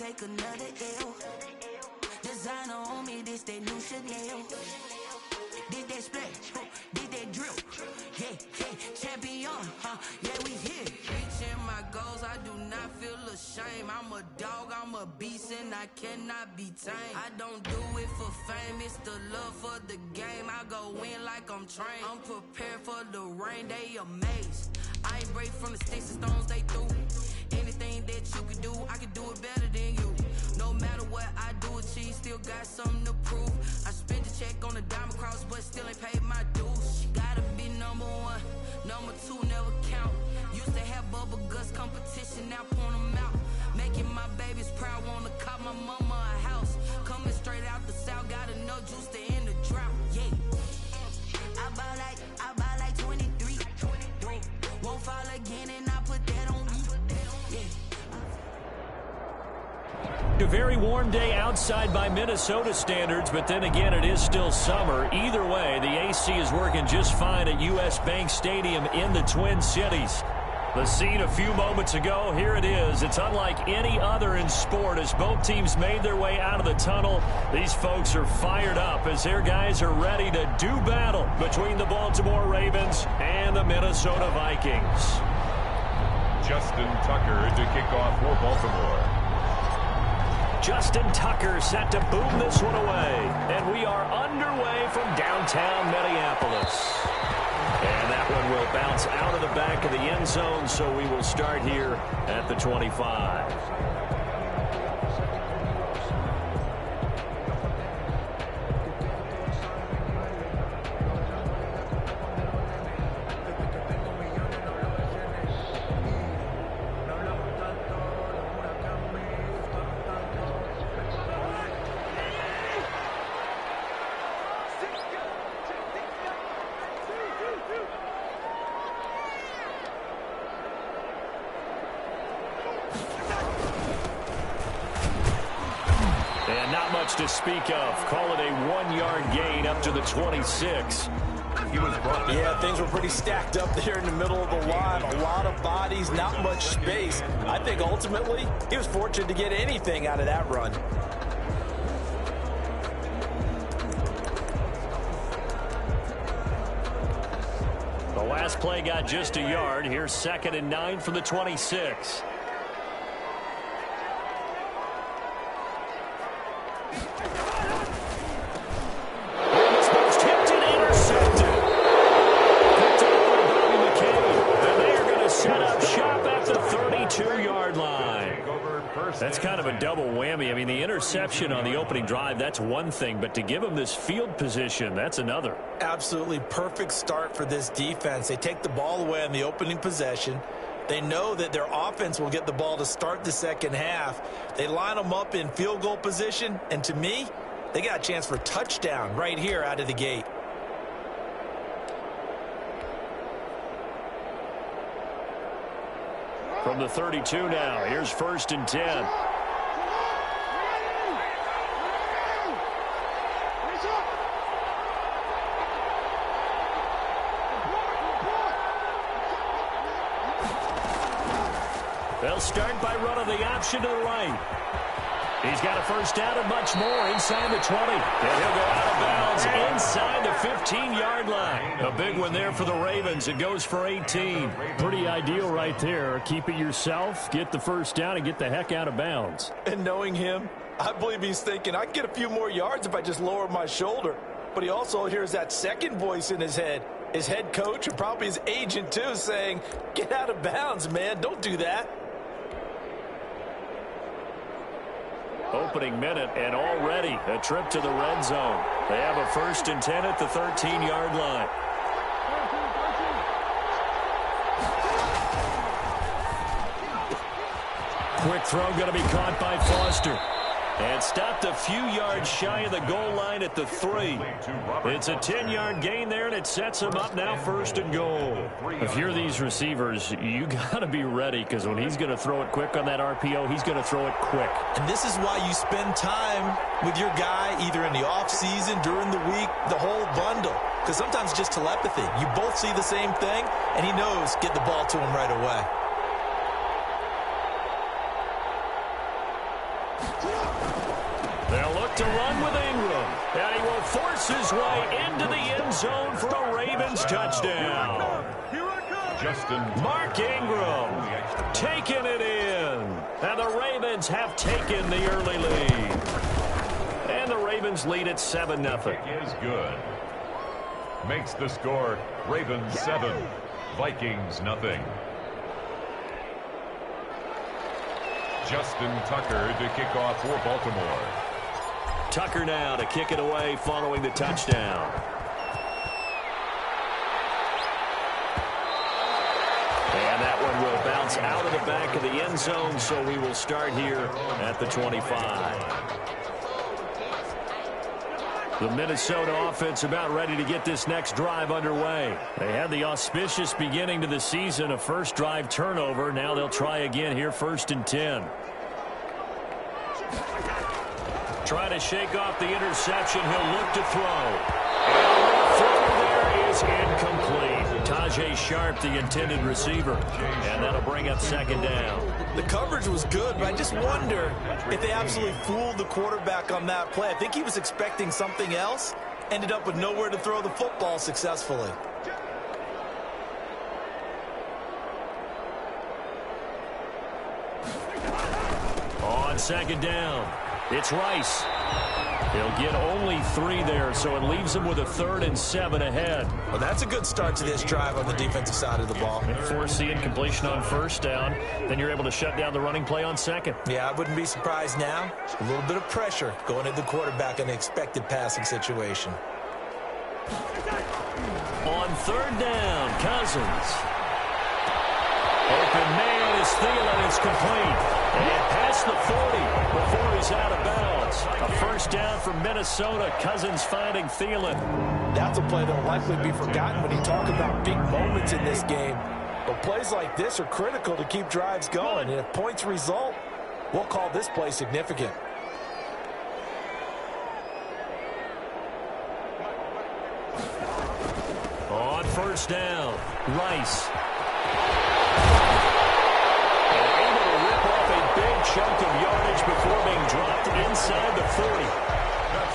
take another L. Designer on me, this that new Chanel. Did that splash, did that drip. Yeah, champion, yeah, we here. Reaching my goals, I do not feel ashamed. I'm a dog, I'm a beast, and I cannot be tamed. I don't do it for fame, it's the love for the game. I go in like I'm trained. I'm prepared for the rain, they amazed. I ain't break from the sticks and stones they threw. Anything that you can do, I can do it better than you. No matter what I do, achieve, still got something to prove. I spent a check on the diamond cross, but still ain't paid my dues. Gotta be number one, number two never count. Used to have bubble guts competition, now point them out. Making my babies proud, wanna cop my mama a house. Coming straight out the south, got enough juice to end the drought. Yeah, I buy like 23. Won't fall again, and I put that on me. Yeah. A very warm day outside by Minnesota standards, but then again, it is still summer. Either way, the AC is working just fine at U.S. Bank Stadium in the Twin Cities. The scene a few moments ago, here it is. It's unlike any other in sport as both teams made their way out of the tunnel. These folks are fired up as their guys are ready to do battle between the Baltimore Ravens and the Minnesota Vikings. Justin Tucker to kick off for Baltimore. Justin Tucker set to boom this one away. And we are underway from downtown Minneapolis. And that one will bounce out of the back of the end zone, so we will start here at the 25. To speak of. Call it a 1-yard gain up to the 26. Yeah, things were pretty stacked up there in the middle of the line. A lot of bodies, not much space. I think ultimately he was fortunate to get anything out of that run. The last play got just a yard. Here's 2nd and 9 from the 26. That's kind of a double whammy. I mean, the interception on the opening drive, that's one thing, but to give them this field position, that's another. Absolutely perfect start for this defense. They take the ball away on the opening possession. They know that their offense will get the ball to start the second half. They line them up in field goal position, and to me, they got a chance for a touchdown right here out of the gate. From the 32 now, here's 1st and 10. They'll start by running the option to the right. He's got a first down and much more inside the 20. And he'll go out of bounds inside the 15-yard line. A big one there for the Ravens. It goes for 18. Pretty ideal right there. Keep it yourself, get the first down, and get the heck out of bounds. And knowing him, I believe he's thinking, I can get a few more yards if I just lower my shoulder. But he also hears that second voice in his head. His head coach and probably his agent, too, saying, get out of bounds, man. Don't do that. Opening minute, and already a trip to the red zone. They have a 1st and 10 at the 13-yard line. Quick throw going to be caught by Foster. And stopped a few yards shy of the goal line at the 3. It's a 10-yard gain there, and it sets him up now 1st and goal. If you're these receivers, you got to be ready, because when he's going to throw it quick on that RPO, he's going to throw it quick. And this is why you spend time with your guy either in the offseason, during the week, the whole bundle. Because sometimes it's just telepathy. You both see the same thing, and he knows get the ball to him right away. They'll look to run with Ingram. And he will force his way into the end zone for a Ravens touchdown. Mark Ingram taking it in. And the Ravens have taken the early lead. And the Ravens lead at 7-0. Is good. Makes the score Ravens 7, Vikings nothing. Justin Tucker to kick off for Baltimore. Tucker now to kick it away following the touchdown. And that one will bounce out of the back of the end zone, so we will start here at the 25. The Minnesota offense about ready to get this next drive underway. They had the auspicious beginning to the season, a first drive turnover. Now they'll try again here, 1st and 10. Try to shake off the interception. He'll look to throw. And the throw there is incomplete. Tajay Sharp, the intended receiver. And that'll bring up 2nd down. The coverage was good, but I just wonder if they absolutely fooled the quarterback on that play. I think he was expecting something else. Ended up with nowhere to throw the football successfully. On 2nd down, it's Rice. He'll get only 3 there, so it leaves him with a 3rd and 7 ahead. Well, that's a good start to this drive on the defensive side of the ball. Force the incompletion on 1st down, then you're able to shut down the running play on 2nd. Yeah, I wouldn't be surprised now. A little bit of pressure going at the quarterback in an expected passing situation. On 3rd down, Cousins. Open man is Thielen. It's complete. And past the 40 before he's out of bounds. A 1st down for Minnesota. Cousins finding Thielen. That's a play that will likely be forgotten when you talk about big moments in this game. But plays like this are critical to keep drives going. And if points result, we'll call this play significant. On 1st down, Rice. Big chunk of yardage before being dropped inside the 40.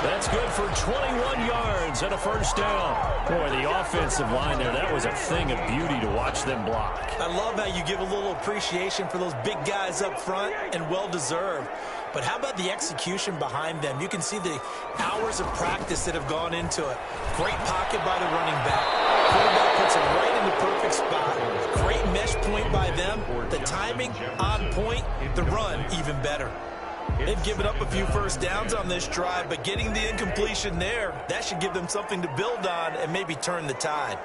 That's good for 21 yards and a 1st down. Boy, the offensive line there, that was a thing of beauty to watch them block. I love how you give a little appreciation for those big guys up front, and well-deserved. But how about the execution behind them? You can see the hours of practice that have gone into it. Great pocket by the running back. Quarterback puts it right in the perfect spot. Great mesh point by them. The timing on point. The run even better. They've given up a few 1st downs on this drive, but getting the incompletion there, that should give them something to build on and maybe turn the tide.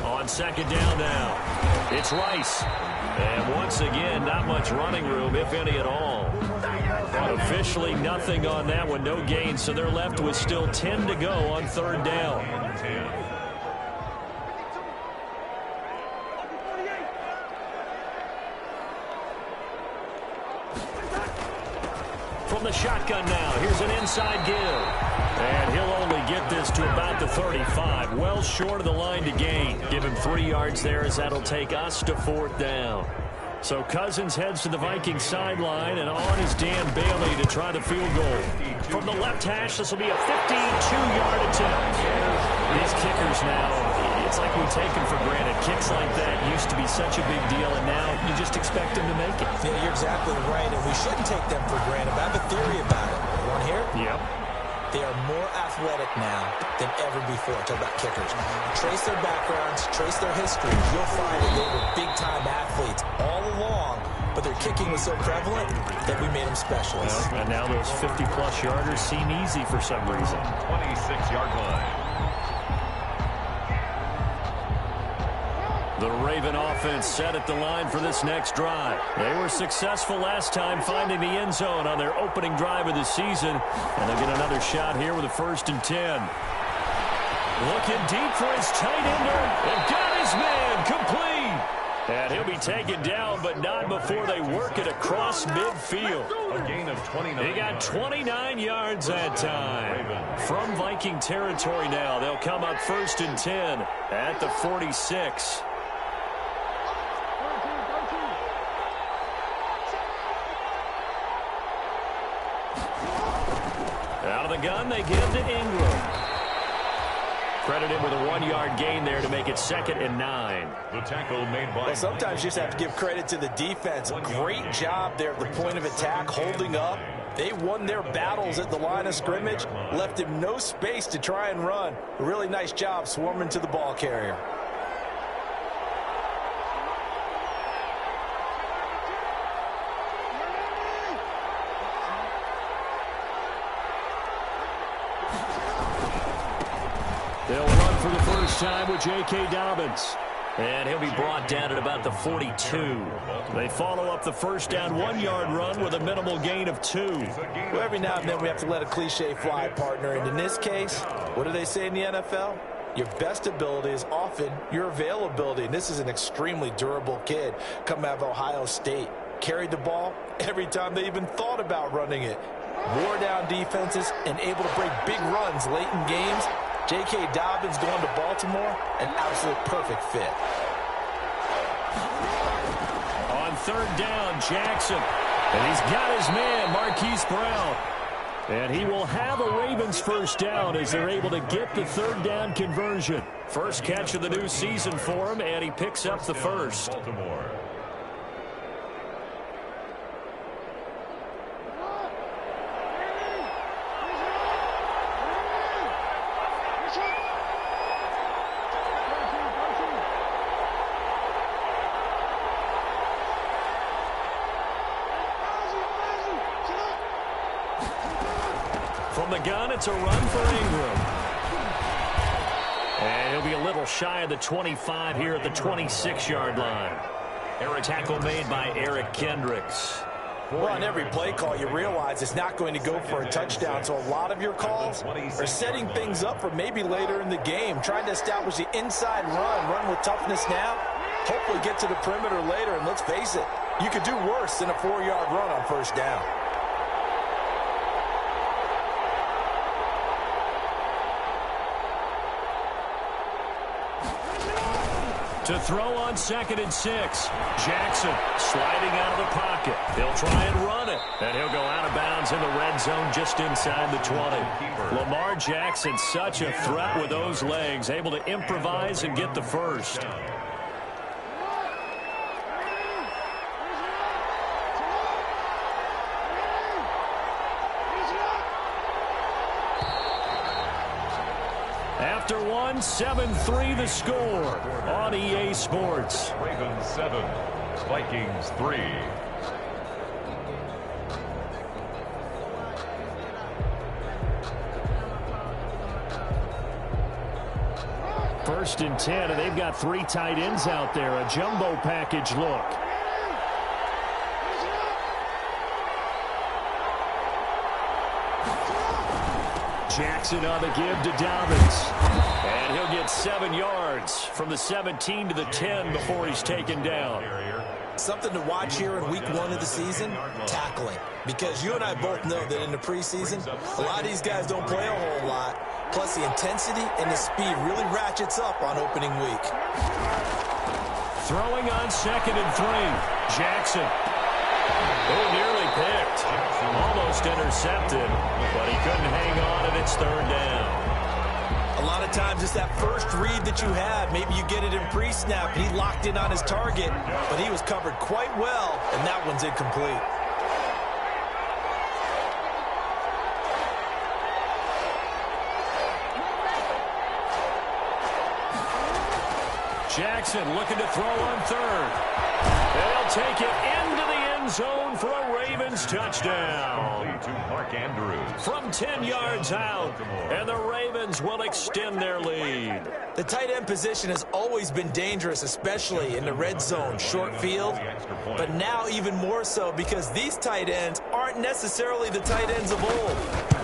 On 2nd down now, it's Rice. And once again, not much running room, if any at all. But officially nothing on that one, no gain, so they're left with still 10 to go on 3rd down. From the shotgun now, here's an inside give. And he'll only get this to about the 35. Well short of the line to gain. Give him 3 yards there as that'll take us to 4th down. So Cousins heads to the Vikings sideline, and on is Dan Bailey to try the field goal. From the left hash, this will be a 52-yard attempt. These kickers now, it's like we take them for granted. Kicks like that used to be such a big deal, and now you just expect them to make it. Yeah, you're exactly right, and we shouldn't take them for granted. But I have a theory about it. You want to hear it? Yep. They are more athletic now than ever before. Talk about kickers. Trace their backgrounds, trace their histories. You'll find that they were big-time athletes all along, but their kicking was so prevalent that we made them specialists. Well, and now those 50-plus yarders seem easy for some reason. 26-yard line. The Raven offense set at the line for this next drive. They were successful last time finding the end zone on their opening drive of the season. And they'll get another shot here with a 1st and 10. Looking deep for his tight ender. And got his man complete. And he'll be taken down, but not before they work it across midfield. A gain of 29. He got 29 yards that time. From Viking territory now, they'll come up 1st and 10 at the 46. Out of the gun, they give to Ingram. Credited with a 1-yard gain there to make it 2nd and 9. The tackle made by... Well, sometimes you just have to give credit to the defense. Great job there at the point of attack, holding up. They won their battles at the line of scrimmage, left him no space to try and run. A really nice job swarming to the ball carrier. They'll run for the first time with J.K. Dobbins. And he'll be brought down at about the 42. They follow up the first down 1-yard run with a minimal gain of 2. Well, every now and then we have to let a cliche fly, partner. And in this case, what do they say in the NFL? Your best ability is often your availability. And this is an extremely durable kid coming out of Ohio State. Carried the ball every time they even thought about running it. Wore down defenses and able to break big runs late in games. J.K. Dobbins going to Baltimore, an absolute perfect fit. On 3rd down, Jackson. And he's got his man, Marquise Brown. And he will have a Ravens first down as they're able to get the 3rd down conversion. First catch of the new season for him, and he picks up the first. Baltimore. From the gun, it's a run for Ingram. And he'll be a little shy of the 25 here at the 26-yard line. Tackle made by Eric Kendricks. Well, on every play call, you realize it's not going to go for a touchdown. So a lot of your calls are setting things up for maybe later in the game, trying to establish the inside run with toughness now, hopefully get to the perimeter later. And let's face it, you could do worse than a 4-yard run on first down. To throw on 2nd and 6. Jackson sliding out of the pocket. He'll try and run it. And he'll go out of bounds in the red zone just inside the 20. Lamar Jackson, such a threat with those legs, able to improvise and get the first. After 7-3 the score on EA Sports. Ravens 7, Vikings 3. First and 10, and they've got 3 tight ends out there. A jumbo package look. Jackson on the give to Dobbins. And he'll get 7 yards from the 17 to the 10 before he's taken down. Something to watch here in week 1 of the season, tackling. Because you and I both know that in the preseason, a lot of these guys don't play a whole lot. Plus the intensity and the speed really ratchets up on opening week. Throwing on 2nd and 3. Jackson. Oh, nearly picked. Almost intercepted, but he couldn't hang on, and it's 3rd down. A lot of times it's that first read that you have. Maybe you get it in pre-snap, and he locked in on his target, but he was covered quite well, and that one's incomplete. Jackson looking to throw on 3rd. They'll take it into the end zone for a Ravens touchdown. To Mark Andrews. From 10 yards out, and the Ravens will extend their lead. The tight end position has always been dangerous, especially in the red zone, short field. But now even more so because these tight ends aren't necessarily the tight ends of old.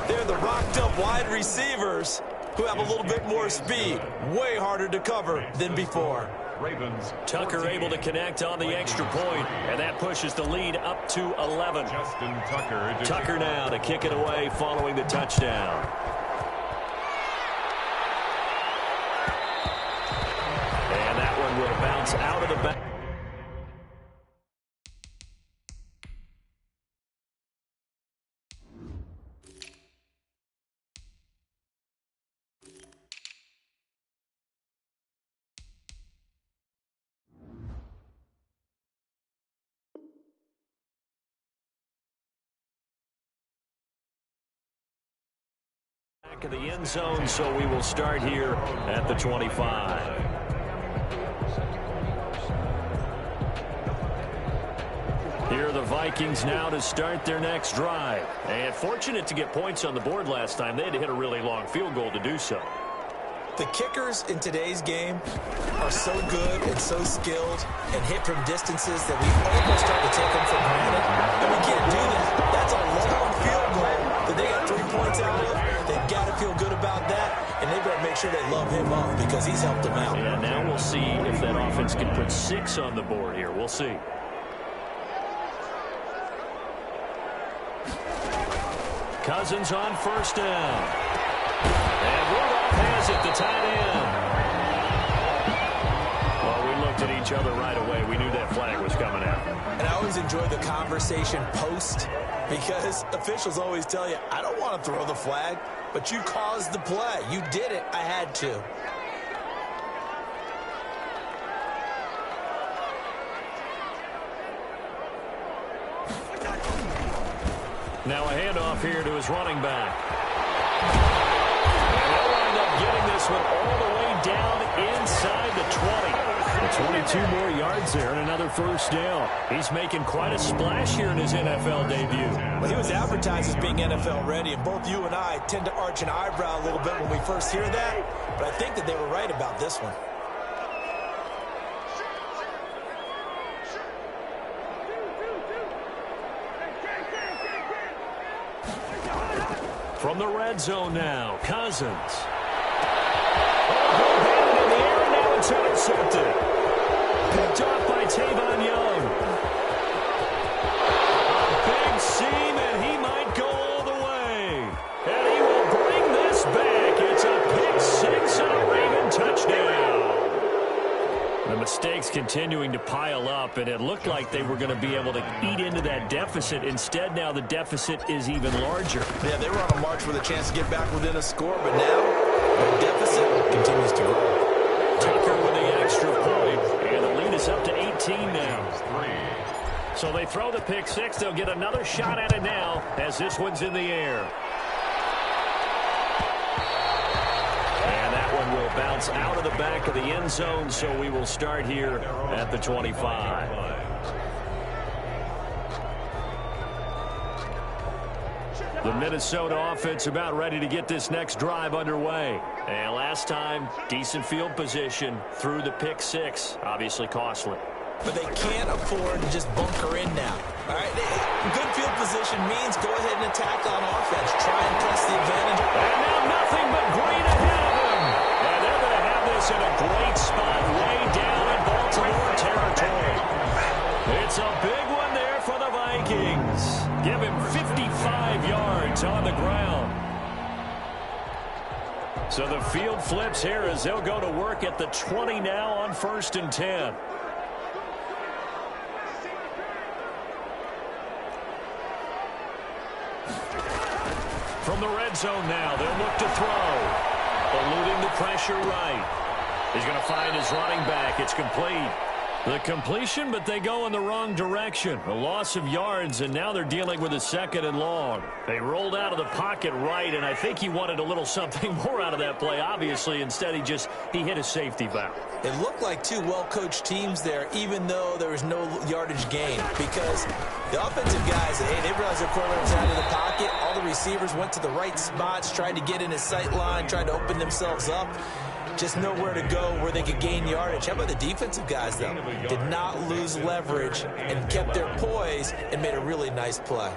They're the rocked-up wide receivers who have a little bit more speed, way harder to cover than before. Ravens. Tucker able to connect on the extra point, and that pushes the lead up to 11. Justin Tucker. Tucker now to kick it away following the touchdown. bounce out of the back. Back of the end zone, so we will start here at the 25. Here are the Vikings now to start their next drive. And fortunate to get points on the board last time. They had to hit a really long field goal to do so. The kickers in today's game are so good and so skilled and hit from distances that we almost start to take them for granted. And we can't do that. That's a long field goal that they got 3 points out of. They've got to feel good about that, and they better make sure they love him up because he's helped them out. And now we'll see if that offense can put 6 on the board here. We'll see. Cousins on first down. And Rudolph has it, the tight end. Well, we looked at each other right away. We knew that flag was coming out. And I always enjoy the conversation post because officials always tell you, I don't want to throw the flag, but you caused the play. You did it. I had to. Now a handoff here to his running back. And they'll wind up getting this one all the way down inside the 20. 22 more yards there and another first down. He's making quite a splash here in his NFL debut. Well, he was advertised as being NFL ready, and both you and I tend to arch an eyebrow a little bit when we first hear that, but I think that they were right about this one. From the red zone now, Cousins. Oh, in the air, and now it's intercepted. Picked off by Tavon Young. A big seam, and he might go all the way. And he will bring this back. It's a pick six and a Raven touchdown. The mistakes continuing to pile up, and it looked like they were going to be able to eat into that deficit. Instead, now the deficit is even larger. Yeah, they were on a march with a chance to get back within a score, but now the deficit continues to grow. Tucker with the extra point, and the lead is up to 18 now. So they throw the pick six. They'll get another shot at it now as this one's in the air. Will bounce out of the back of the end zone, so we will start here at the 25. The Minnesota offense about ready to get this next drive underway. And last time, decent field position through the pick six, obviously costly. But they can't afford to just bunker in now. All right, good field position means go ahead and attack on offense. Try and press the advantage. And now nothing but green ahead of them. And they're going to have this in a great spot way down in Baltimore territory. It's a big one there for the Vikings. Give him 55 yards on the ground. So the field flips here as they'll go to work at the 20 now on 1st and 10. From the red zone now, they'll look to throw. Eluding the pressure right. He's going to find his running back. It's complete. The completion, but they go in the wrong direction. A loss of yards, and now they're dealing with a 2nd and long. They rolled out of the pocket right, and I think he wanted a little something more out of that play, obviously. Instead, he hit a safety valve. It looked like two well-coached teams there, even though there was no yardage gain, because the offensive guys, hey, they realized their quarterback was out of the pocket. All the receivers went to the right spots, tried to get in his sight line, tried to open themselves up. Just nowhere to go where they could gain yardage. How about the defensive guys, though? Did not lose leverage and kept their poise and made a really nice play.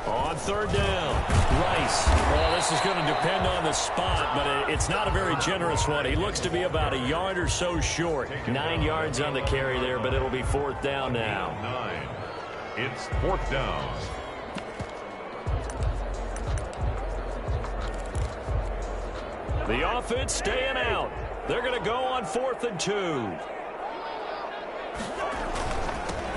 On 3rd down, Rice. Well, this is going to depend on the spot, but it's not a very generous one. He looks to be about a yard or so short. 9 yards on the carry there, but it'll be 4th down now. 9. It's 4th down. The offense staying out. They're going to go on 4th and 2.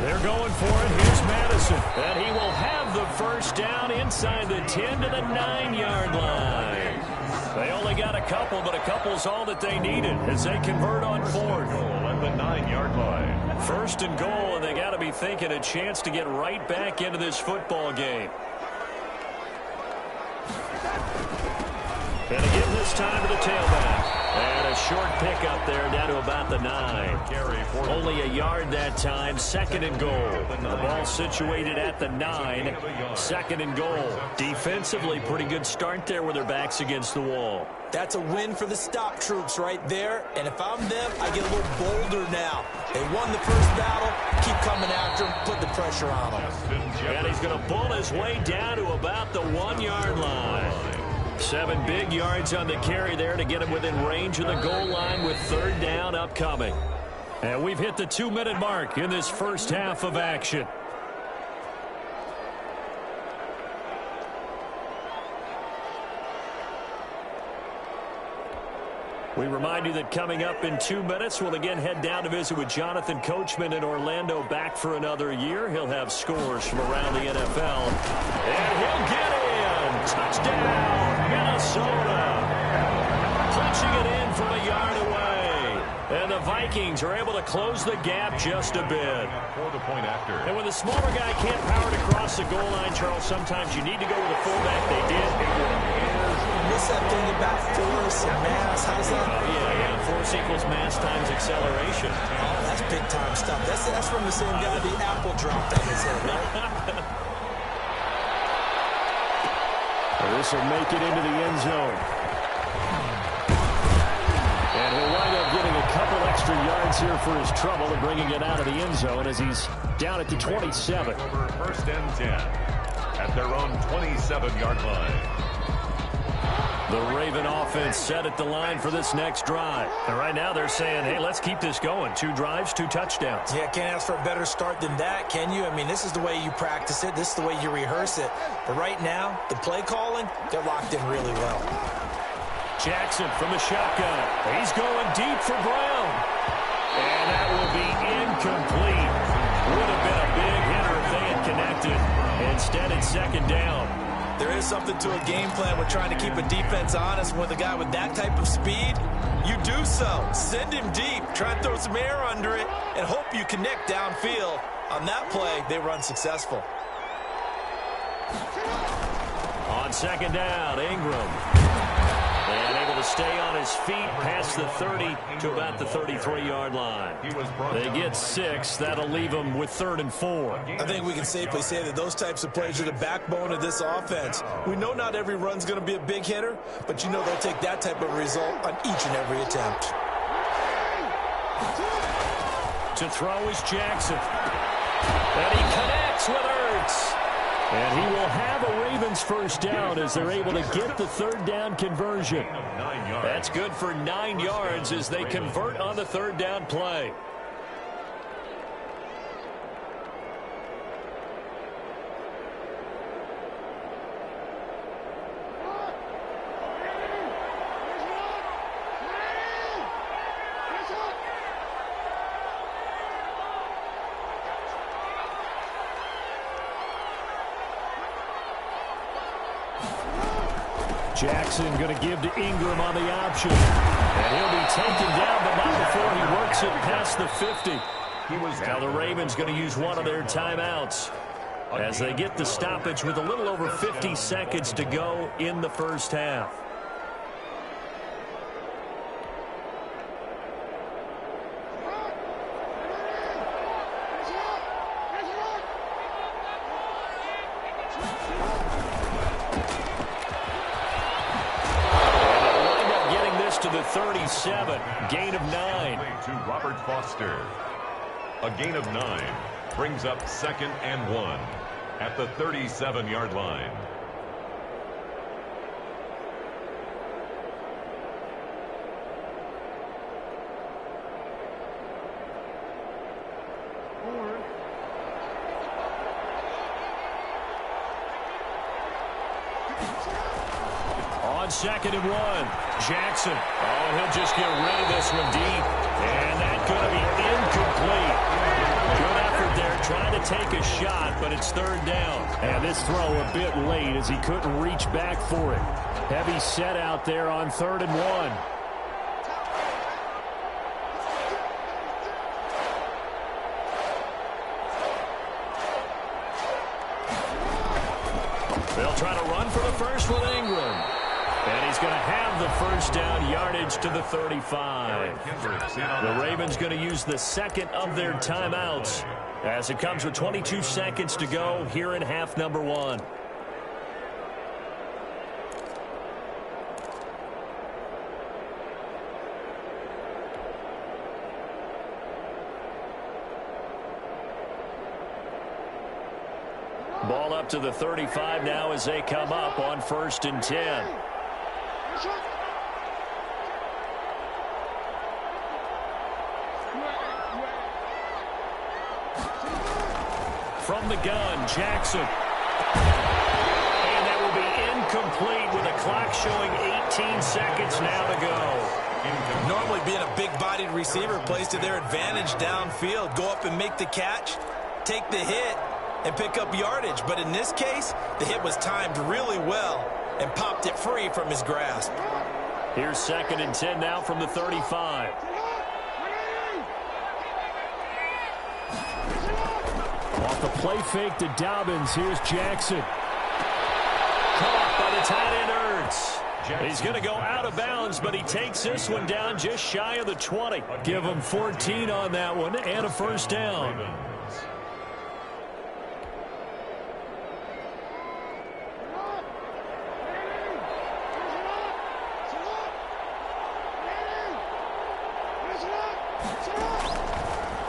They're going for it. Here's Madison. And he will have the first down inside the 10 to the 9-yard line. They only got a couple, but a couple's all that they needed as they convert on 4th. At the 9-yard line. 1st and goal, and they got to be thinking a chance to get right back into this football game. And again this time to the tailback. And a short pickup there down to about the 9. Only a yard that time. 2nd and goal. The ball situated at the 9. 2nd and goal. Defensively, pretty good start there with their backs against the wall. That's a win for the stop troops right there. And if I'm them, I get a little bolder now. They won the first battle. Keep coming after them. Put the pressure on them. And he's going to bull his way down to about the 1-yard line. 7 big yards on the carry there to get him within range of the goal line with 3rd down upcoming. And we've hit the 2-minute mark in this first half of action. We remind you that coming up in 2 minutes, we'll again head down to visit with Jonathan Coachman in Orlando, back for another year. He'll have scores from around the NFL. And he'll get in. Touchdown, Minnesota. Punching it in from a yard away. And the Vikings are able to close the gap just a bit. And when the smaller guy can't power it across the goal line, Charles, sometimes you need to go with a fullback. They did. What's that thing about force and mass? How's that? Yeah. Force equals mass times acceleration. Oh, that's big-time stuff. That's from the same guy the apple dropped on his head, right? This will make it into the end zone. And he'll wind up getting a couple extra yards here for his trouble and bringing it out of the end zone as he's down at the 27. Over 1st and 10 at their own 27-yard line. The Raven offense set at the line for this next drive. And right now they're saying, hey, let's keep this going. 2 drives, 2 touchdowns. Yeah, can't ask for a better start than that, can you? I mean, this is the way you practice it. This is the way you rehearse it. But right now, the play calling, they're locked in really well. Jackson from the shotgun. He's going deep for Brown. And that will be incomplete. Would have been a big hitter if they had connected. Instead, it's 2nd down. There is something to a game plan with trying to keep a defense honest. With a guy with that type of speed, you do so. Send him deep. Try and throw some air under it and hope you connect downfield. On that play, they were unsuccessful. On 2nd down, Ingram. And able to stay on his feet past the 30 to about the 33-yard line. They get 6. That'll leave them with 3rd and 4. I think we can safely say that those types of plays are the backbone of this offense. We know not every run's going to be a big hitter, but you know they'll take that type of result on each and every attempt. To throw is Jackson. And he connects with Ertz. And he will have a Ravens first down as they're able to get the 3rd down conversion. That's good for 9 yards as they convert on the 3rd down play. Jackson going to give to Ingram on the option. And he'll be taken down, but not before he works it past the 50. Now the Ravens going to use one of their timeouts as they get the stoppage with a little over 50 seconds to go in the first half. To the 37, gain of 9. To Robert Foster. A gain of 9 brings up 2nd and 1 at the 37-yard line. 2nd and 1. Jackson. Oh, he'll just get rid of this one deep. And that's going to be incomplete. Good effort there, trying to take a shot, but it's 3rd down. And this throw a bit late as he couldn't reach back for it. Heavy set out there on 3rd and 1. They'll try to run for the first with Ingram. And he's going to have the first down, yardage to the 35. The Ravens going to use the 2nd of their timeouts as it comes with 22 seconds to go here in half number 1. Ball up to the 35 now as they come up on 1st and 10. From the gun, Jackson. And that will be incomplete with the clock showing 18 seconds now to go. Normally being a big-bodied receiver plays to their advantage downfield. Go up and make the catch, take the hit, and pick up yardage. But in this case, the hit was timed really well and popped it free from his grasp. Here's 2nd and 10 now from the 35. Off the play fake to Dobbins. Here's Jackson. Caught by the tight end Ertz. He's going to go out of bounds, but he takes this one down just shy of the 20. Give him 14 on that one and a first down.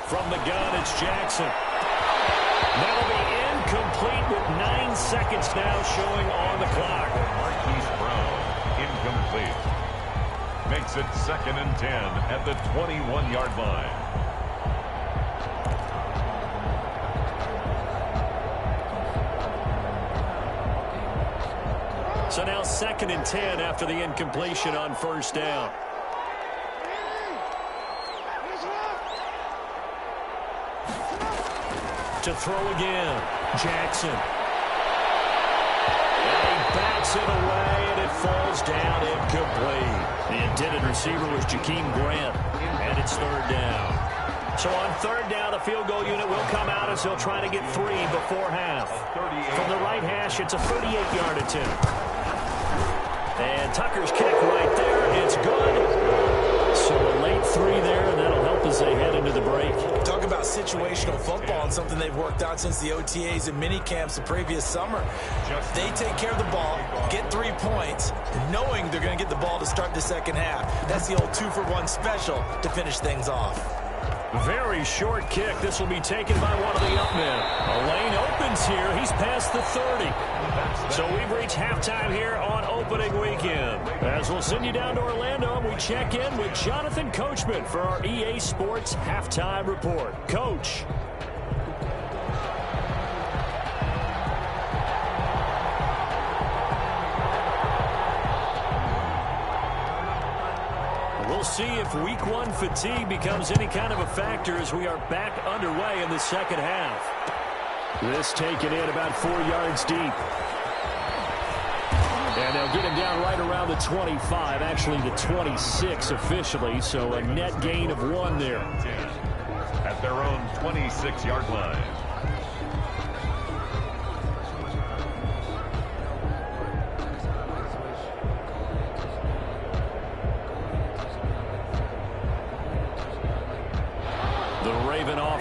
From the gun, it's Jackson. That'll be incomplete with 9 seconds now showing on the clock. Marquise Brown, incomplete. Makes it 2nd and 10 at the 21-yard line. So now 2nd and 10 after the incompletion on 1st down. To throw again, Jackson. And he backs it away, and it falls down incomplete. The intended receiver was Jakeem Grant, and it's 3rd down. So on 3rd down, the field goal unit will come out as they'll try to get 3 before half. From the right hash, it's a 38-yard attempt. And Tucker's kick right there. It's good. So a late 3 there, and that'll help as they head into the break. Talk about situational football and something they've worked out since the OTAs and mini camps the previous summer. They take care of the ball, get 3 points, knowing they're going to get the ball to start the 2nd half. That's the old 2-for-1 special to finish things off. Very short kick. This will be taken by one of the up men. A lane opens here. He's past the 30. So we've reached halftime here on opening weekend. As we'll send you down to Orlando, and we check in with Jonathan Coachman for our EA Sports Halftime Report. Coach. We'll see if Week 1 fatigue becomes any kind of a factor as we are back underway in the 2nd half. This taken in about 4 yards deep. And they'll get him down right around the 25, actually the 26 officially, so a net gain of 1 there. At their own 26-yard line.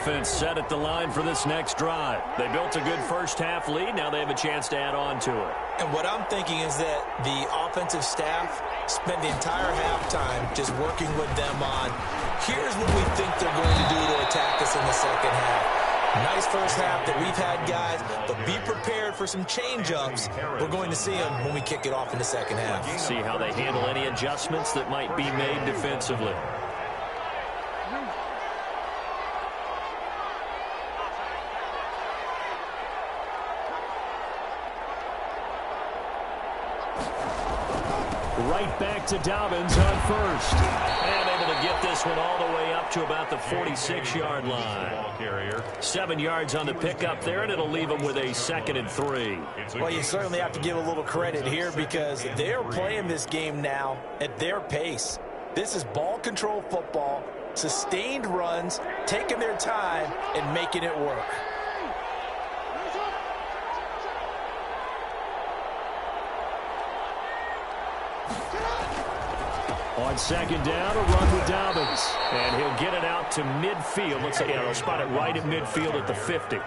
Offense set at the line for this next drive. They built a good first half lead. Now they have a chance to add on to it. And what I'm thinking is that the offensive staff spent the entire halftime just working with them on, here's what we think they're going to do to attack us in the 2nd half. Nice first half that we've had, guys, but be prepared for some change-ups. We're going to see them when we kick it off in the 2nd half. See how they handle any adjustments that might be made defensively. Right back to Dobbins on first. And able to get this one all the way up to about the 46-yard line. 7 yards on the pickup there, and it'll leave them with a 2nd and 3. Well, you certainly have to give a little credit here because they're playing this game now at their pace. This is ball control football, sustained runs, taking their time, and making it work. On 2nd down, a run with Dobbins. And he'll get it out to midfield. Let's say, yeah, they'll spot it right at midfield at the 50.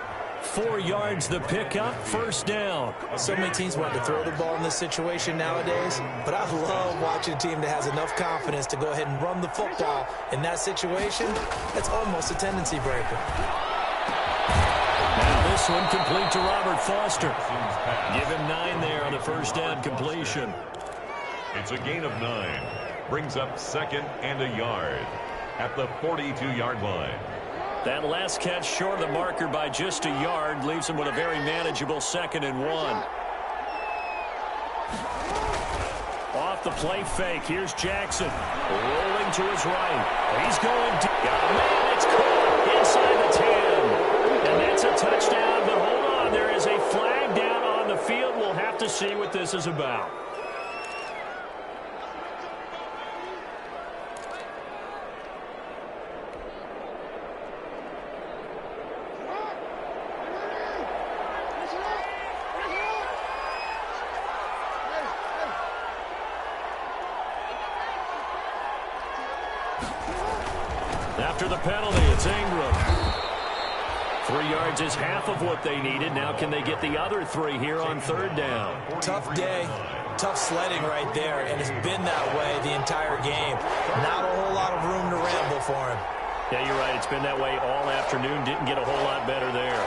4 yards the pickup, 1st down. So many teams want to throw the ball in this situation nowadays, but I love watching a team that has enough confidence to go ahead and run the football. In that situation, that's almost a tendency breaker. Now this one complete to Robert Foster. Give him 9 there on the 1st down completion. It's a gain of 9. Brings up 2nd and a yard at the 42-yard line. That last catch short of the marker by just a yard leaves him with a very manageable 2nd and 1. Off the play fake. Here's Jackson. Rolling to his right. He's going deep. Oh, man, it's caught inside the 10. And that's a touchdown. But hold on. There is a flag down on the field. We'll have to see what this is about. After the penalty, it's Ingram. 3 yards is half of what they needed. Now can they get the other 3 here on 3rd down? Tough day, tough sledding right there, and it's been that way the entire game. Not a whole lot of room to ramble for him. Yeah, you're right. It's been that way all afternoon. Didn't get a whole lot better there.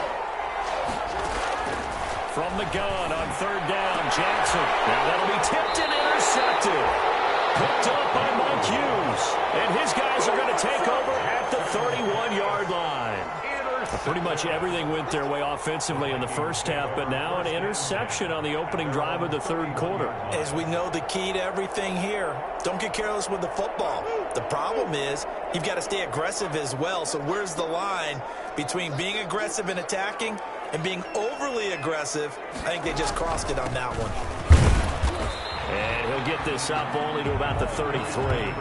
From the gun on 3rd down, Jackson. Now that'll be tipped and intercepted. Picked up by Mike Hughes. And his guys are going to take over at the 31-yard line. Pretty much everything went their way offensively in the first half, but now an interception on the opening drive of the 3rd quarter. As we know, the key to everything here, don't get careless with the football. The problem is you've got to stay aggressive as well. So where's the line between being aggressive and attacking and being overly aggressive? I think they just crossed it on that one. And he'll get this up only to about the 33.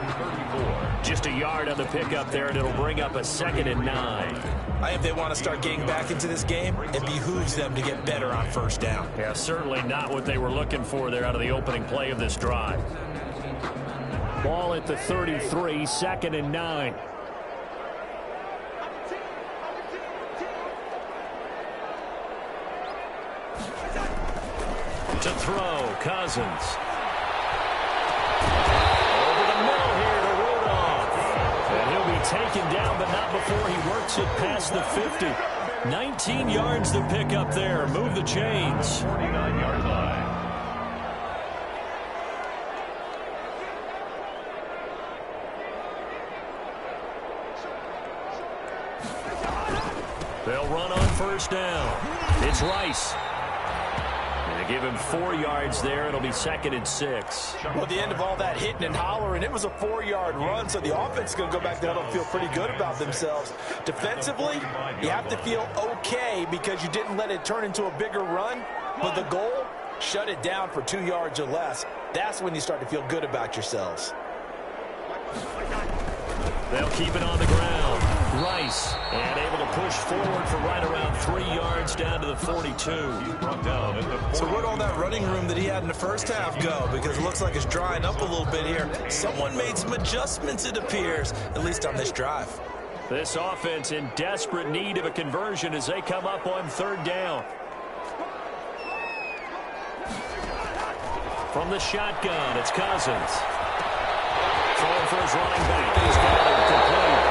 Just a yard on the pickup there, and it'll bring up a 2nd and 9. I think they want to start getting back into this game. It behooves them to get better on 1st down. Yeah, certainly not what they were looking for there out of the opening play of this drive. Ball at the 33, 2nd and 9. To throw, Cousins. Taken down, but not before he works it past the 50. 19 yards to pick up there. Move the chains. 49-yard line. They'll run on 1st down. It's Rice. And they give him 4 yards there. It'll be 2nd and 6. Well, the end of all that hitting and hollering, it was a 4-yard run, so the offense is going to go back there and feel pretty good about themselves. Defensively, you have to feel okay because you didn't let it turn into a bigger run, but the goal, shut it down for 2 yards or less. That's when you start to feel good about yourselves. They'll keep it on the ground. Rice, and able to push forward for right around 3 yards down to the 42. So where'd all that running room that he had in the first half go? Because it looks like it's drying up a little bit here. Someone made some adjustments, it appears, at least on this drive. This offense in desperate need of a conversion as they come up on 3rd down. From the shotgun, it's Cousins. Throwing for his running back. He's got it complete.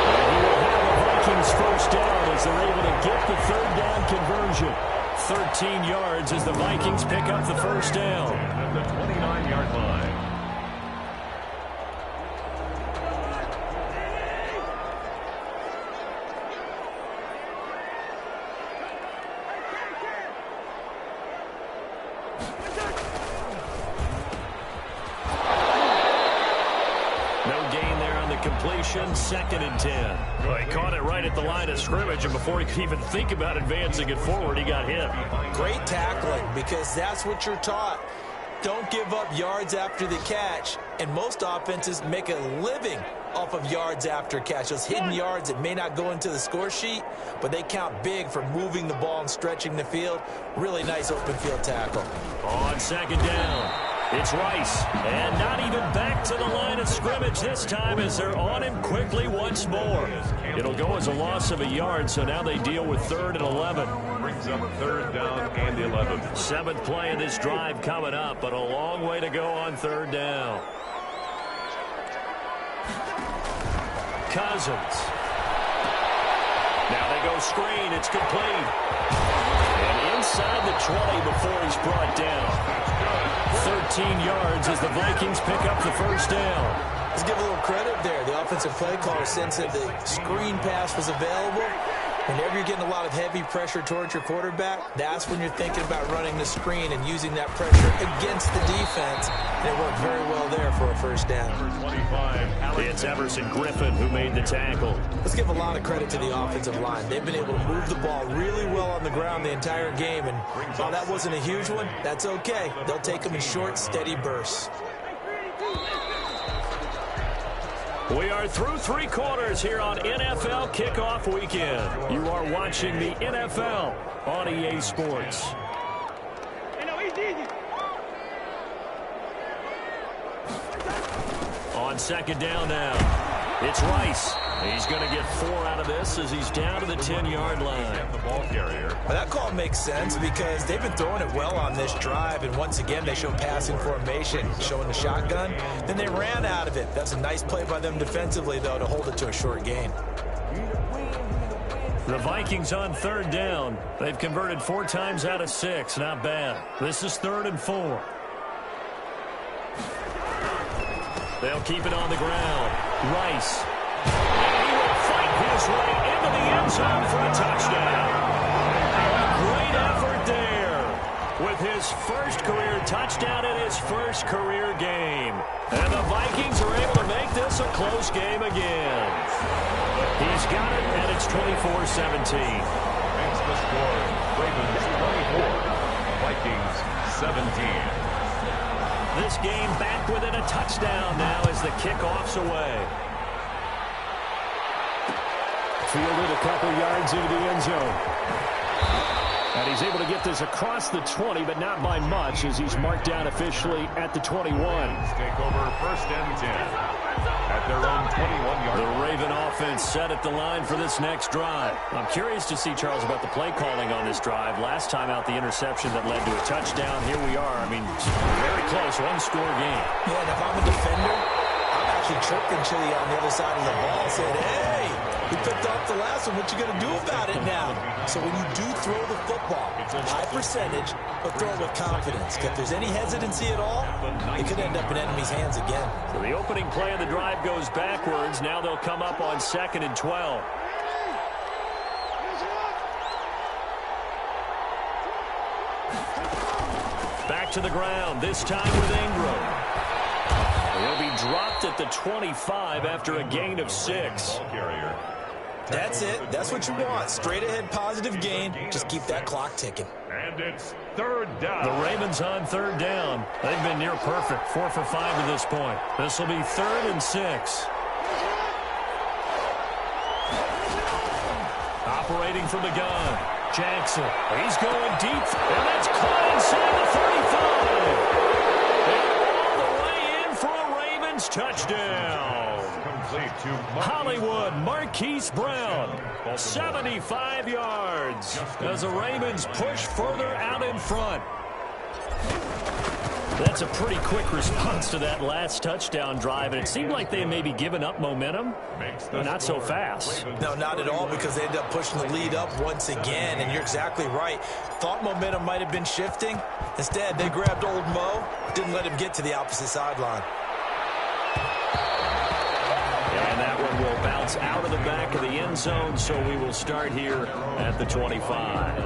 And he will have the Vikings 1st down as they're able to get the 3rd down conversion. 13 yards as the Vikings pick up the 1st down. At the 29-yard line. completion, 2nd and 10. Well, he caught it right at the line of scrimmage, and before he could even think about advancing it forward, he got hit. Great tackling, because that's what you're taught. Don't give up yards after the catch, and most offenses make a living off of yards after catch. Those hidden yards that may not go into the score sheet, but they count big for moving the ball and stretching the field. Really nice open field tackle. On 2nd down, it's Rice. And not even back to the line of scrimmage this time as they're on him quickly once more. It'll go as a loss of a yard, so now they deal with 3rd and 11. Brings up 3rd down and 11. 7th play of this drive coming up, but a long way to go on 3rd down. Cousins. Now they go screen. It's complete. And inside the 20 before he's brought down. 13 yards as the Vikings pick up the 1st down. Let's give a little credit there. The offensive play caller sensed that the screen pass was available. Whenever you're getting a lot of heavy pressure towards your quarterback, that's when you're thinking about running the screen and using that pressure against the defense. And it worked very well there for a 1st down. It's Everson Griffin who made the tackle. Let's give a lot of credit to the offensive line. They've been able to move the ball really well on the ground the entire game. And while that wasn't a huge one, that's okay. They'll take them in short, steady bursts. We are through 3 quarters here on NFL Kickoff Weekend. You are watching the NFL on EA Sports. On 2nd down now, it's Rice. He's going to get 4 out of this as he's down to the 10-yard line. The ball carrier. Well, that call makes sense because they've been throwing it well on this drive, and once again they show passing formation, showing the shotgun. Then they ran out of it. That's a nice play by them defensively, though, to hold it to a short gain. The Vikings on 3rd down. They've converted 4 times out of 6. Not bad. This is 3rd and 4. They'll keep it on the ground. Rice. And he will fight his way into the end zone for a touchdown. A great effort there with his 1st career touchdown in his 1st career game. And the Vikings are able to make this a close game again. He's got it, and it's 24-17. Makes the score. Ravens 24. Vikings 17. This game back within a touchdown now as the kickoff's away. Fielded a couple yards into the end zone. And he's able to get this across the 20, but not by much as he's marked down officially at the 21. Take over 1st and 10 at their own 21-yard. The Raven offense set at the line for this next drive. I'm curious to see, Charles, about the play calling on this drive. Last time out, the interception that led to a touchdown. Here we are. I mean, very close, 1-score game. Yeah, and if I'm a defender, I'm actually chirping Chili on the other side of the ball, saying, hey, we picked off the last one. What you going to do about it now? So when you do throw the football, high percentage, but throw it with confidence. If there's any hesitancy at all, it could end up in enemy's hands again. So the opening play of the drive goes backwards. Now they'll come up on 2nd and 12. Back to the ground, this time with Ingram. He'll be dropped at the 25 after a gain of 6. That's it. That's what you want. Straight ahead positive gain. Just keep that clock ticking. And it's 3rd down. The Ravens on 3rd down. They've been near perfect. 4 for 5 to this point. This will be 3rd and 6. Operating from the gun. Jackson. He's going deep. And that's caught inside the 35. And all the way in for a Ravens touchdown. To Hollywood Marquise Brown, 75 yards as the Ravens push further out in front. That's a pretty quick response to that last touchdown drive, and it seemed like they may be giving up momentum, but not so fast. No, not at all, because they ended up pushing the lead up once again, and you're exactly right. Thought momentum might have been shifting. Instead, they grabbed old Mo, didn't let him get to the opposite sideline. And that one will bounce out of the back of the end zone, so we will start here at the 25.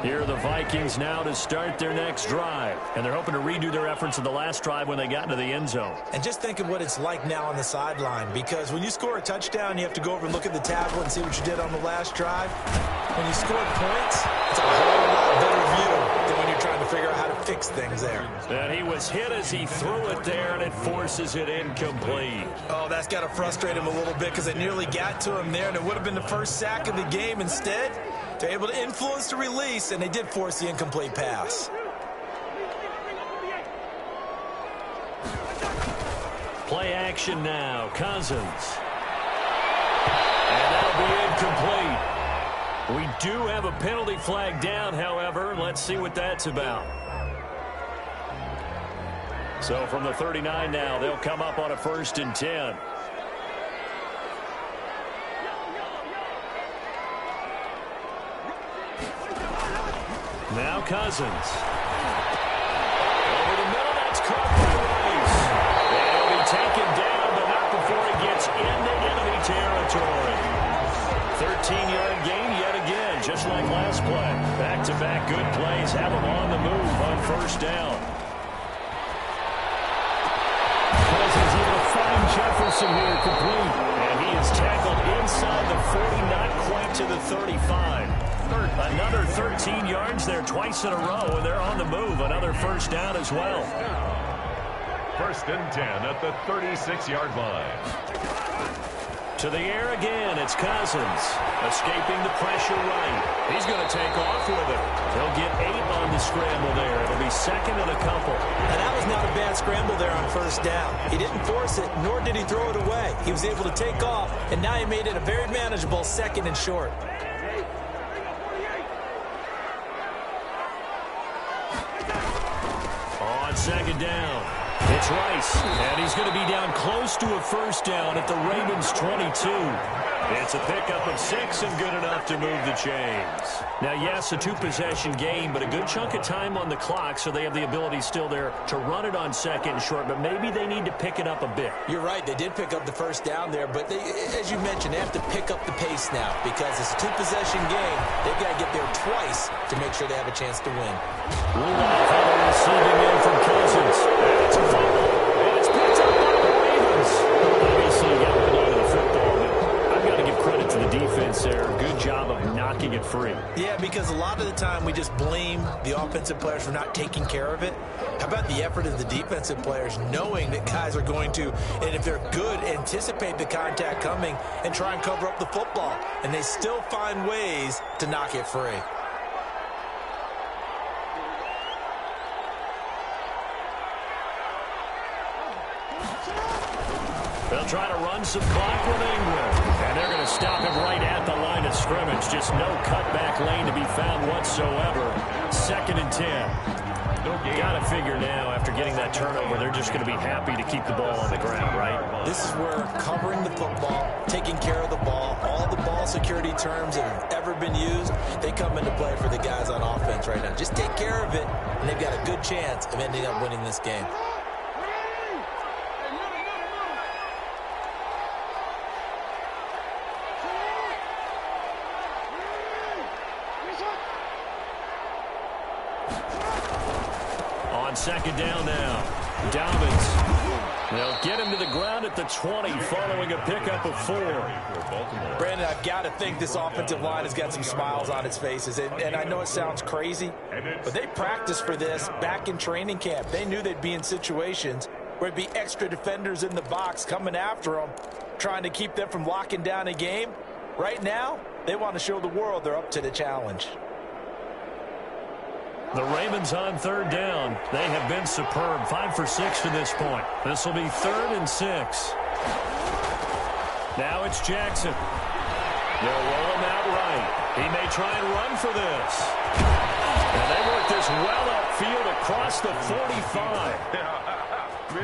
Here are the Vikings now to start their next drive. And they're hoping to redo their efforts in the last drive when they got into the end zone. And just think of what it's like now on the sideline, because when you score a touchdown, you have to go over and look at the tablet and see what you did on the last drive. When you score points, it's a whole lot better view than when you're trying to figure out how to fix things there. And he was hit as he threw it there, and it forces it incomplete. Oh, that's got to frustrate him a little bit because it nearly got to him there, and it would have been the first sack of the game. Instead, they're able to influence the release, and they did force the incomplete pass. Play action now. Cousins. And that'll be incomplete. We do have a penalty flag down, however. Let's see what that's about. So from the 39 now, they'll come up on a 1st and 10. Now Cousins. Over the middle, that's caught by Rice. And he'll be taken down, but not before he gets into enemy territory. 13-yard gain yet again, just like last play. Back-to-back good plays have him on the move on 1st down. Cousins able to find Jefferson here complete. And he is tackled inside the 40, not quite to the 35. Another 13 yards there twice in a row, and they're on the move. Another 1st down as well. 1st and 10 at the 36-yard line. To the air again, it's Cousins. Escaping the pressure right. He's going to take off with it. He'll get 8 on the scramble there. It'll be 2nd and a couple. And that was not a bad scramble there on 1st down. He didn't force it, nor did he throw it away. He was able to take off, and now he made it a very manageable 2nd and short. On 2nd down, it's Rice, and he's going to be down close to a 1st down at the Ravens' 22. It's a pickup of 6 and good enough to move the chains. Now, yes, a 2-possession game, but a good chunk of time on the clock, so they have the ability still there to run it on 2nd and short, but maybe they need to pick it up a bit. You're right. They did pick up the 1st down there, but they, as you mentioned, they have to pick up the pace now because it's a 2-possession game. They've got to get there twice to make sure they have a chance to win. Rudolph on the receiving end from Cousins. And it's a fumble. And it's picked up by the Ravens. Obviously, you got to hold on to the football, but I've got to give credit to the defense there. Good job of knocking it free. Yeah, because a lot of the time we just blame the offensive players for not taking care of it. How about the effort of the defensive players knowing that guys are going to, and if they're good, anticipate the contact coming and try and cover up the football. And they still find ways to knock it free. They'll try to run some clock with Ingram. And they're going to stop him right at the line of scrimmage. Just no cutback lane to be found whatsoever. 2nd and 10. Got to figure now, after getting that turnover, they're just going to be happy to keep the ball on the ground, right? This is where covering the football, taking care of the ball, all the ball security terms that have ever been used, they come into play for the guys on offense right now. Just take care of it, and they've got a good chance of ending up winning this game. On 2nd down now, Dobbins. They'll get him to the ground at the 20 following a pickup of 4. Brandon, I've got to think this offensive line has got some smiles on its faces. And I know it sounds crazy, but they practiced for this back in training camp. They knew they'd be in situations where it'd be extra defenders in the box coming after them, trying to keep them from locking down a game. Right now, they want to show the world they're up to the challenge. The Ravens on 3rd down. They have been superb. 5 for 6 to this point. This will be 3rd and 6. Now it's Jackson. They'll roll him out right. He may try and run for this. And they work this well upfield across the 45.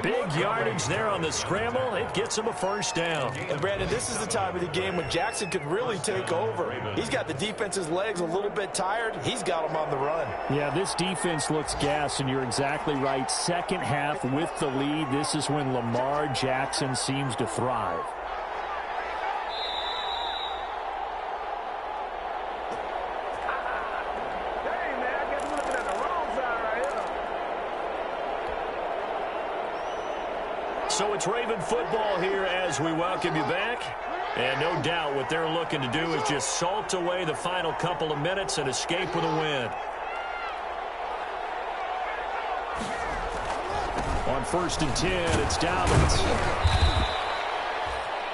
Big yardage there on the scramble. It gets him a 1st down. And, Brandon, this is the time of the game when Jackson could really take over. He's got the defense's legs a little bit tired. He's got them on the run. Yeah, this defense looks gassed, and you're exactly right. 2nd half with the lead. This is when Lamar Jackson seems to thrive. So it's Raven football here as we welcome you back. And no doubt what they're looking to do is just salt away the final couple of minutes and escape with a win. On 1st and 10, it's Dobbins.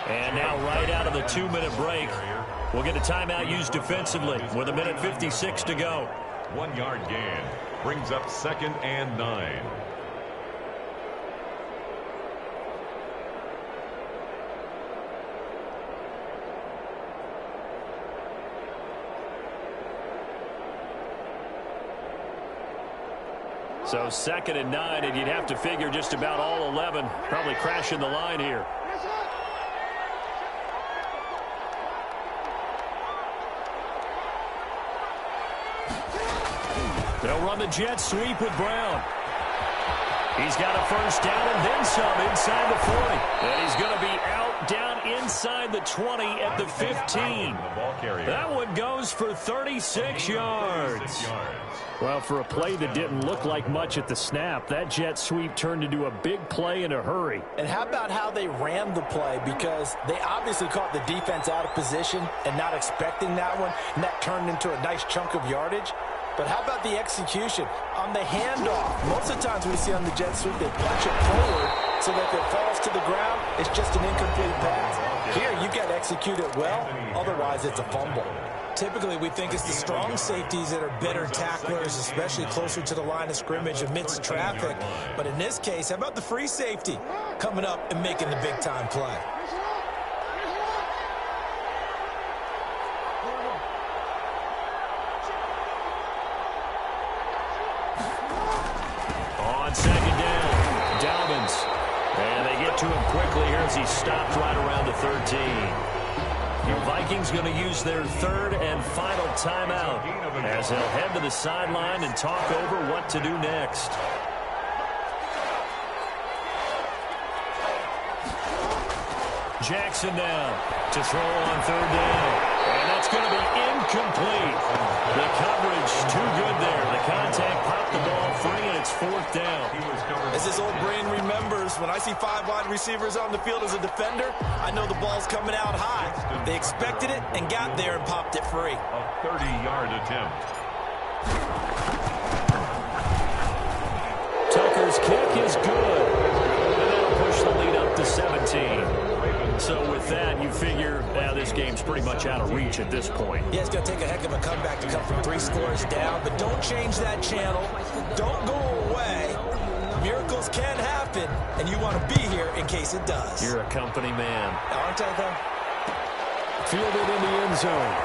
And now right out of the 2-minute break, we'll get a timeout used defensively with 1:56 to go. 1-yard gain brings up 2nd and 9. So 2nd and 9, and you'd have to figure just about all 11 probably crashing the line here. They'll run the jet sweep with Brown. He's got a 1st down and then some inside the 40. And he's going to be out down inside the 20 at the 15. That one goes for 36 yards. Well, for a play that didn't look like much at the snap, that jet sweep turned into a big play in a hurry. And how about how they ran the play? Because they obviously caught the defense out of position and not expecting that one, and that turned into a nice chunk of yardage. But how about the execution? On the handoff, most of the times we see on the jet sweep, they punch it forward so that if it falls to the ground, it's just an incomplete pass. Here, you got to execute it well, otherwise it's a fumble. Typically, we think it's the strong safeties that are better tacklers, especially closer to the line of scrimmage amidst traffic. But in this case, how about the free safety coming up and making the big-time play? On 2nd down, Dobbins. And they get to him quickly here as he stopped right around the 13. The Vikings going to use their 3rd and final timeout as they'll head to the sideline and talk over what to do next. Jackson now to throw on 3rd down. And that's going to be incomplete. The coverage too good there. The contact popped the ball free, and it's 4th down. As this old brain remembers, when I see 5 wide receivers on the field as a defender, I know the ball's coming out high. They expected it and got there and popped it free. A 30-yard attempt. Tucker's kick is good. And that'll push the lead up to 17. So with that, you figure now this game's pretty much out of reach at this point. Yeah, it's going to take a heck of a comeback to come from 3 scores down, but don't change that channel. Don't go away. Miracles can happen, and you want to be here in case it does. You're a company man. Aren't I, though? Fielded in the end zone.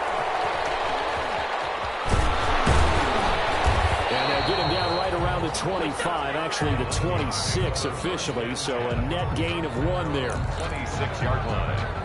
And they get him down right around the 25, actually the 26 officially, so a net gain of 1 there. 26-yard line.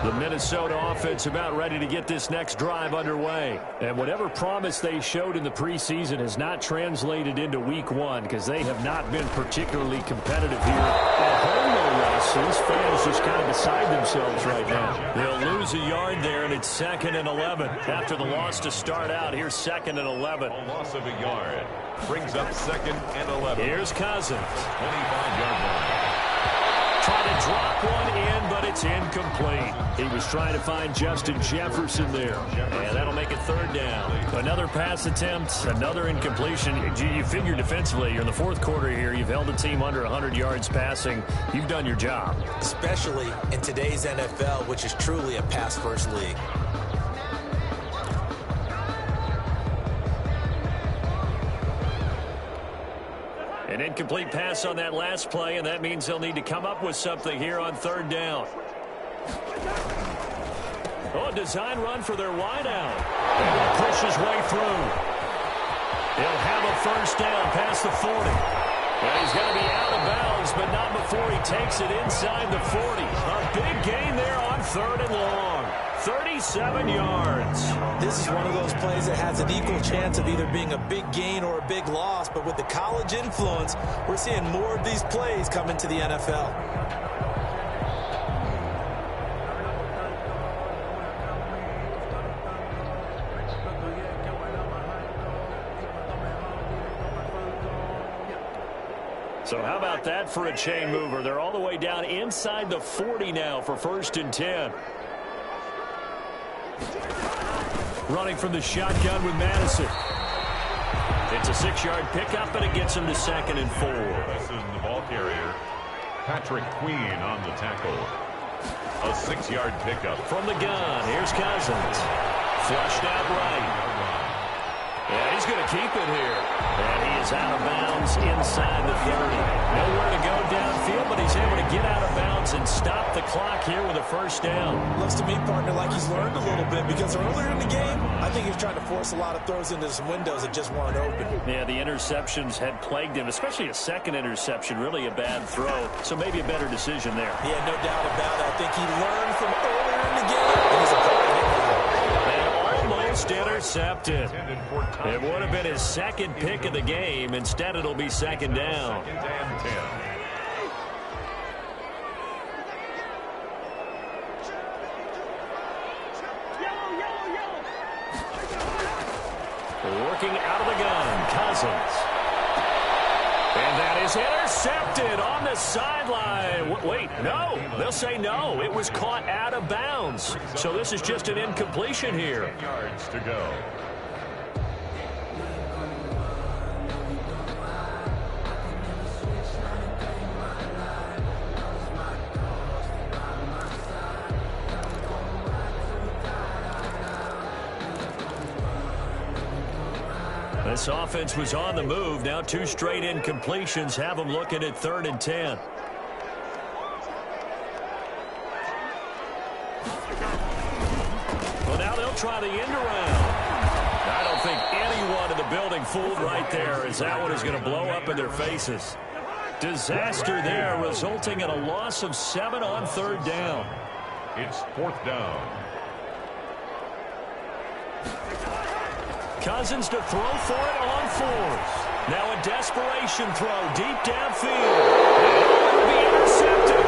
The Minnesota offense about ready to get this next drive underway. And whatever promise they showed in the preseason has not translated into week 1 because they have not been particularly competitive here at home, no less. So these fans just kind of beside themselves right now. They'll lose a yard there, and it's 2nd and 11. After the loss to start out, here's 2nd and 11. A loss of a yard brings up 2nd and 11. Here's Cousins. 25-yard line. Trying to drop one in, but it's incomplete. He was trying to find Justin Jefferson there. And that'll make it 3rd down. Another pass attempt, another incompletion. You figure defensively, you're in the 4th quarter here. You've held the team under 100 yards passing. You've done your job. Especially in today's NFL, which is truly a pass-first league. An incomplete pass on that last play, and that means they'll need to come up with something here on 3rd down. Oh, a design run for their wideout. And he'll push his way through. He'll have a 1st down past the 40. And he's going to be out of bounds, but not before he takes it inside the 40. A big gain there on 3rd and long. 37 yards. This is one of those plays that has an equal chance of either being a big gain or a big loss, but with the college influence, we're seeing more of these plays come into the NFL. So how about that for a chain mover? They're all the way down inside the 40 now for 1st and 10. Running from the shotgun with Madison. It's a 6-yard pickup, and it gets him to 2nd and 4. This is the ball carrier, Patrick Queen on the tackle. A 6-yard pickup. From the gun, here's Cousins. Flushed out right. Yeah, he's going to keep it here. And he is out of bounds inside the 30. Nowhere to go downfield, but he's able to get out of bounds and stop the clock here with a 1st down. Looks to me, partner, like he's learned a little bit, because earlier in the game, I think he was trying to force a lot of throws into some windows that just weren't open. Yeah, the interceptions had plagued him, especially a second interception, really a bad throw. So maybe a better decision there. Yeah, no doubt about it. I think he learned from earlier in the game, and he's applying it now. Almost intercepted. It would have been his 2nd pick of the game. Instead, it'll be 2nd down. 2nd and 10. Working out of the gun, Cousins. And that is intercepted on the sideline. Wait, no. They'll say no. It was caught out of bounds. So this is just an incompletion here. Yards to go. This offense was on the move. Now 2 straight incompletions have them looking at 3rd and 10. Well, now they'll try the end around. I don't think anyone in the building fooled right there, as that one is going to blow up in their faces. Disaster there, resulting in a loss of 7 on 3rd down. It's 4th down. Cousins to throw for it on 4th. Now a desperation throw deep downfield. And it will be intercepted.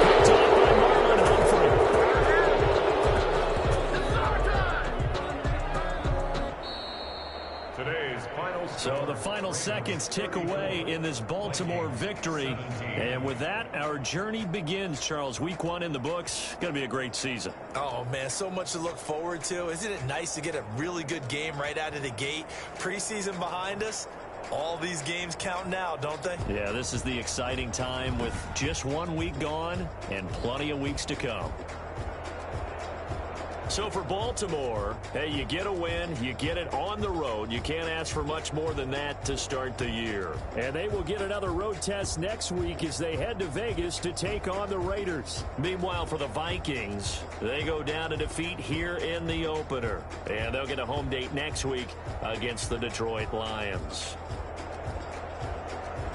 Picked off by Marlon Humphrey. Today's final score. So the final seconds tick away in this Baltimore victory. And with that, our journey begins, Charles. Week 1 in the books. Going to be a great season. Oh, man, so much to look forward to. Isn't it nice to get a really good game right out of the gate? Preseason behind us. All these games count now, don't they? Yeah, this is the exciting time with just 1 week gone and plenty of weeks to come. So for Baltimore, hey, you get a win, you get it on the road. You can't ask for much more than that to start the year. And they will get another road test next week as they head to Vegas to take on the Raiders. Meanwhile, for the Vikings, they go down to defeat here in the opener. And they'll get a home date next week against the Detroit Lions.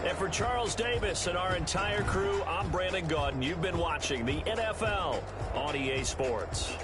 And for Charles Davis and our entire crew, I'm Brandon Gaudin. You've been watching the NFL on EA Sports.